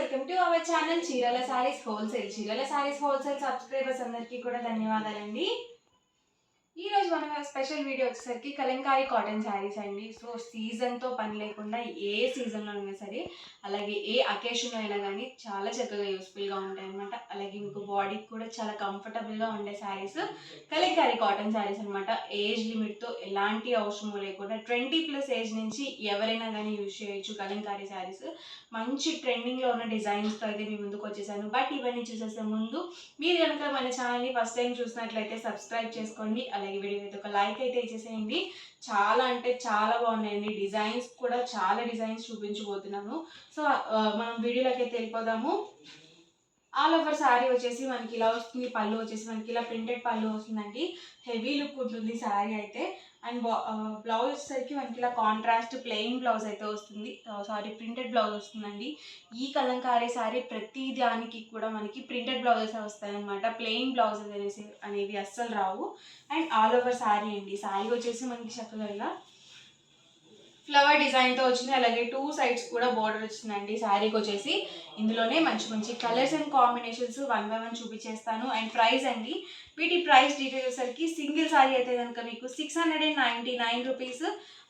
Welcome to our channel చీరల saris wholesale. చీరల saris wholesale subscribers అందరికీ కూడా ధన్యవాదాలండి. ఈ రోజు మనం స్పెషల్ వీడియో వచ్చేసరికి కలంకారీ కాటన్ శారీస్ అండి. సో సీజన్తో పని లేకుండా ఏ సీజన్లో అయినా సరే, అలాగే ఏ అకేషన్లో అయినా కానీ చాలా చక్కగా యూస్ఫుల్గా ఉంటాయి అనమాట. అలాగే మీకు బాడీకి కూడా చాలా కంఫర్టబుల్గా ఉండే శారీస్ కలంకారీ కాటన్ శారీస్ అనమాట. ఏజ్ లిమిట్తో ఎలాంటి అవసరం లేకుండా 20+ ఏజ్ నుంచి ఎవరైనా కానీ యూజ్ చేయొచ్చు కలంకారీ శారీస్. మంచి ట్రెండింగ్లో ఉన్న డిజైన్స్తో అయితే మీ ముందుకు వచ్చేసాను. బట్ ఇవన్నీ చూసేసే ముందు మీరు కనుక మన ఛానల్ని ఫస్ట్ టైం చూసినట్లయితే సబ్స్క్రైబ్ చేసుకోండి. అలాగే వీడియో అయితే ఒక లైక్ అయితే ఇచ్చేసేయండి. చాలా అంటే చాలా బాగున్నాయండి. డిజైన్స్ కూడా చాలా డిజైన్స్ చూపించబోతున్నాను. సో మనం వీడియోలోకి అయితే వెళ్ళిపోదాము. ఆల్ ఓవర్ శారీ వచ్చేసి మనకి ఇలా వస్తుంది. పళ్ళు వచ్చేసి మనకి ఇలా ప్రింటెడ్ పళ్ళు వస్తుందండి. హెవీ లుక్ ఉంటుంది శారీ అయితే. అండ్ బ్లౌజ్ వచ్చేసరికి మనకి ఇలా కాంట్రాస్ట్ ప్లెయిన్ బ్లౌజ్ అయితే వస్తుంది. ప్రింటెడ్ బ్లౌజ్ వస్తుందండి. ఈ కలంకారీ శారీ ప్రతి దానికి కూడా మనకి ప్రింటెడ్ బ్లౌజెస్ వస్తాయన్నమాట. ప్లెయిన్ బ్లౌజెస్ అనేవి అస్సలు రావు. అండ్ ఆల్ ఓవర్ శారీ అండి. శారీ వచ్చేసి మనకి చక్కగా ఇలా ఫ్లవర్ డిజైన్తో వచ్చింది. అలాగే 2 సైడ్స్ కూడా బార్డర్ వచ్చిందండి శారీకి వచ్చేసి. ఇందులోనే మంచి మంచి కలర్స్ అండ్ కాంబినేషన్స్ 1 by 1 చూపించేస్తాను. అండ్ ప్రైస్ అండి, వీటి ప్రైస్ డీటెయిల్స్ వచ్చేసరికి సింగిల్ శారీ అయితే కనుక మీకు 699 రూపీస్.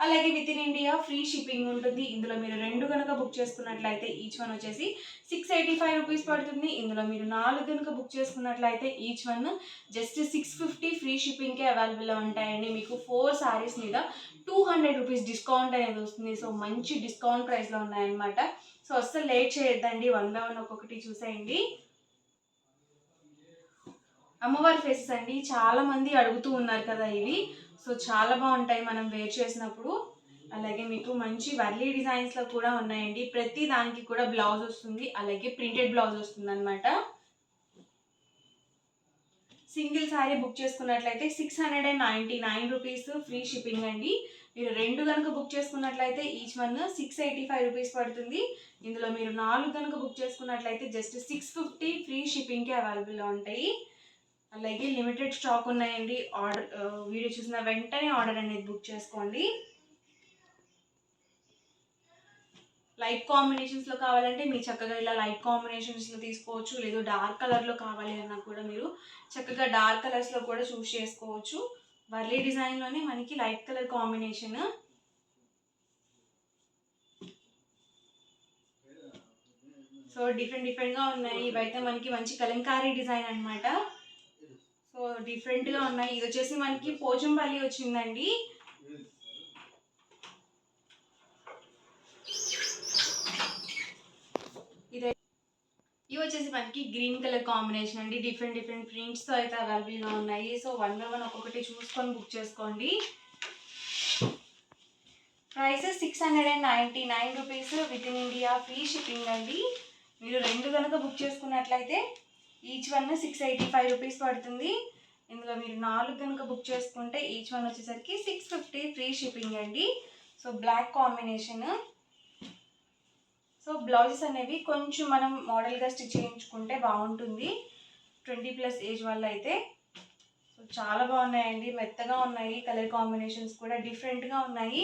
అలాగే with in India free shipping ఉంటుంది. ఇందులో మీరు 2 కనుక బుక్ చేసుకున్నట్లయితే ఈచ్ వన్ వచ్చేసి 685 రూపీస్ పడుతుంది. ఇందులో మీరు 4 కనుక బుక్ చేసుకున్నట్లయితే ఈచ్ వన్ జస్ట్ 650 ఫ్రీ షిప్పింగ్కే అవైలబుల్లో ఉంటాయండి. మీకు 4 శారీస్ మీద 200 రూపీస్ డిస్కౌంట్ అనేది వస్తుంది. సో మంచి డిస్కౌంట్ ప్రైస్లో ఉన్నాయన్నమాట. సో అస్సలు లేట్ చేయొద్దండి. 1 by 1 ఒక్కొక్కటి చూసేయండి. అమ్మవారి ఫేసెస్ అండి, చాలా మంది అడుగుతూ ఉన్నారు కదా ఇవి. సో చాలా బాగుంటాయి మనం వేర్ చేసినప్పుడు. అలాగే మీకు మంచి వర్లీ డిజైన్స్లో కూడా ఉన్నాయండి. ప్రతి దానికి కూడా బ్లౌజ్ వస్తుంది. అలాగే ప్రింటెడ్ బ్లౌజ్ వస్తుంది అనమాట. సింగిల్ శారీ బుక్ చేసుకున్నట్లయితే 699 రూపీస్ ఫ్రీ షిప్పింగ్ అండి. మీరు 2 కనుక బుక్ చేసుకున్నట్లయితే ఈచ్ వన్ 685 రూపీస్ పడుతుంది. ఇందులో మీరు 4 కనుక బుక్ చేసుకున్నట్లయితే జస్ట్ 650 ఫ్రీ షిప్పింగ్కి అవైలబుల్లో ఉంటాయి. అలాగే లిమిటెడ్ స్టాక్ ఉన్నాయండి. వీడియో చూసిన వెంటనే ఆర్డర్ అనేది బుక్ చేసుకోండి. లైట్ కాంబినేషన్స్లో కావాలంటే మీరు చక్కగా ఇలా లైట్ కాంబినేషన్స్లో తీసుకోవచ్చు. లేదు డార్క్ కలర్లో కావాలి అన్నా కూడా మీరు చక్కగా డార్క్ కలర్స్లో కూడా చూస్ చేసుకోవచ్చు. వర్లీ డిజైన్లోనే మనకి లైట్ కలర్ కాంబినేషన్. సో డిఫరెంట్గా ఉన్నాయి. ఇవైతే మనకి మంచి కలంకారీ డిజైన్ అనమాట. సో డిఫరెంట్గా ఉన్నాయి. ఇది వచ్చేసి మనకి పోచంపల్లి వచ్చిందండి. ఇవి వచ్చేసి మనకి గ్రీన్ కలర్ కాంబినేషన్ అండి. డిఫరెంట్ ప్రింట్స్తో అయితే అవైలబుల్గా ఉన్నాయి. సో 1 by 1 ఒక్కొక్కటి చూసుకొని బుక్ చేసుకోండి. Price 699 rupees with in India free shipping అండి. మీరు 2 కనుక బుక్ చేసుకున్నట్లయితే ఈచ్ వన్ 685 రూపీస్ పడుతుంది. ఇందులో మీరు 4 కనుక బుక్ చేసుకుంటే ఈచ్ వన్ వచ్చేసరికి 650 ఫ్రీ షిప్పింగ్ అండి. So black combination. So blouses అనేవి కొంచెం మనం మోడల్గా స్టిచ్ చేయించుకుంటే బాగుంటుంది 20+ ఏజ్ వల్ల అయితే. సో చాలా బాగున్నాయండి. మెత్తగా ఉన్నాయి. కలర్ కాంబినేషన్స్ కూడా డిఫరెంట్గా ఉన్నాయి.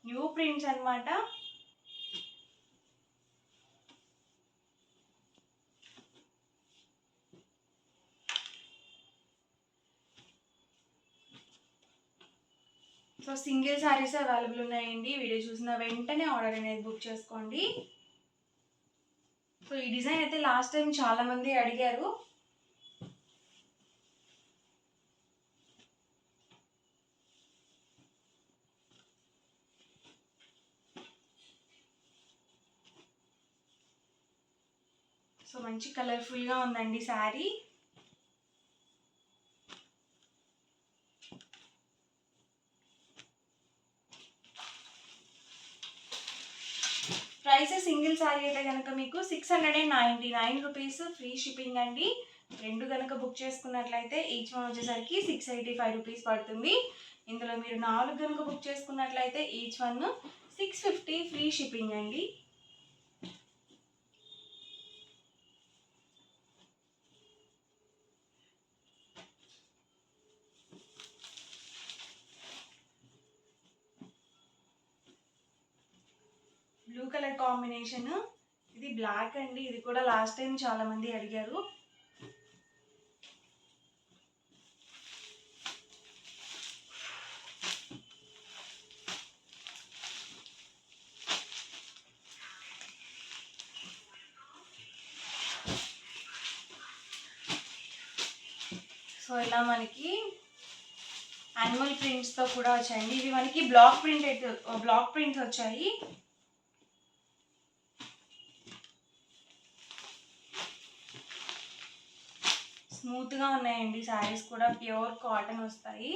న్యూ ప్రింట్స్ అనమాట. సో సింగిల్ శారీస్ అవైలబుల్ ఉన్నాయండి. వీడియో చూసిన వెంటనే ఆర్డర్ అనేది బుక్ చేసుకోండి. సో ఈ డిజైన్ అయితే లాస్ట్ టైం చాలా మంది అడిగారు. సో మంచి కలర్ఫుల్గా ఉందండి శారీ. ప్రైస్ సింగిల్ శారీ అయితే కనుక మీకు 699 రూపీస్ ఫ్రీ షిప్పింగ్ అండి. 2 కనుక బుక్ చేసుకున్నట్లయితే ఈచ్ వన్ వచ్చేసరికి 685 రూపీస్ పడుతుంది. ఇందులో మీరు 4 కనుక బుక్ చేసుకున్నట్లయితే ఈచ్ వన్ 650 ఫ్రీ షిప్పింగ్ అండి. Blue colour combination. ఇది బ్లాక్ అండి. ఇది కూడా లాస్ట్ టైం చాలామంది అడిగారు. సో ఇలా మనకి యానిమల్ ప్రింట్స్తో కూడా వచ్చాయండి. ఇవి మనకి బ్లాక్ ప్రింట్స్ వచ్చాయి. స్మూత్గా ఉన్నాయండి. శారీస్ కూడా ప్యూర్ కాటన్ వస్తాయి.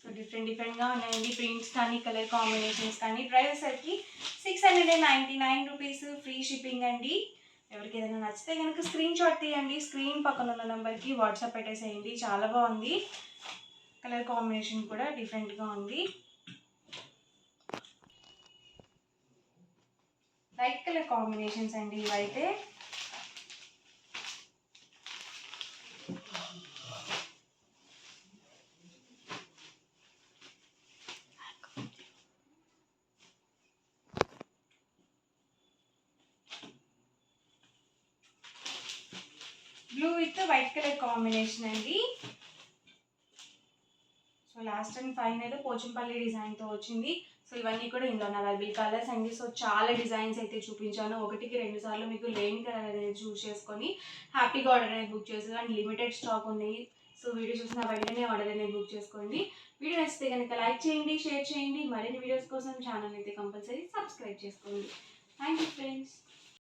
సో డిఫరెంట్గా ఉన్నాయండి. ప్రింట్స్ కానీ కలర్ కాంబినేషన్స్ కానీ. ప్రైస్ వచ్చేసరికి 699 రూపీస్, ఫ్రీ షిప్పింగ్ అండి. ఎవరికి ఏదైనా నచ్చితే కనుక స్క్రీన్ షాట్ తీయండి. స్క్రీన్ పక్కన ఉన్న నెంబర్కి వాట్సాప్ పెట్టేసేయండి. చాలా బాగుంది. కలర్ కాంబినేషన్ కూడా డిఫరెంట్గా ఉంది. లైట్ కలర్ కాంబినేషన్స్ అండి ఇవైతే. Blue with white colour combination అండి. So last and final Pochampalli డిజైన్తో వచ్చింది. సో ఇవన్నీ కూడా ఇందులో అవైలబుల్ కలర్స్ అండి. సో చాలా డిజైన్స్ అయితే చూపించాను. 1-2 సార్లు మీకు లేని కలర్ అనేది చూస్ చేసుకొని హ్యాపీగా ఆర్డర్ అనేది బుక్ చేసి, అండ్ లిమిటెడ్ స్టాక్ ఉన్నాయి. సో వీడియో చూసిన వెంటనే ఆర్డర్ అనేది బుక్ చేసుకోండి. వీడియో నచ్చితే కనుక లైక్ చేయండి, షేర్ చేయండి. మరిన్ని వీడియోస్ కోసం ఛానల్ అయితే కంపల్సరీ సబ్స్క్రైబ్ చేసుకోండి. Thank you friends.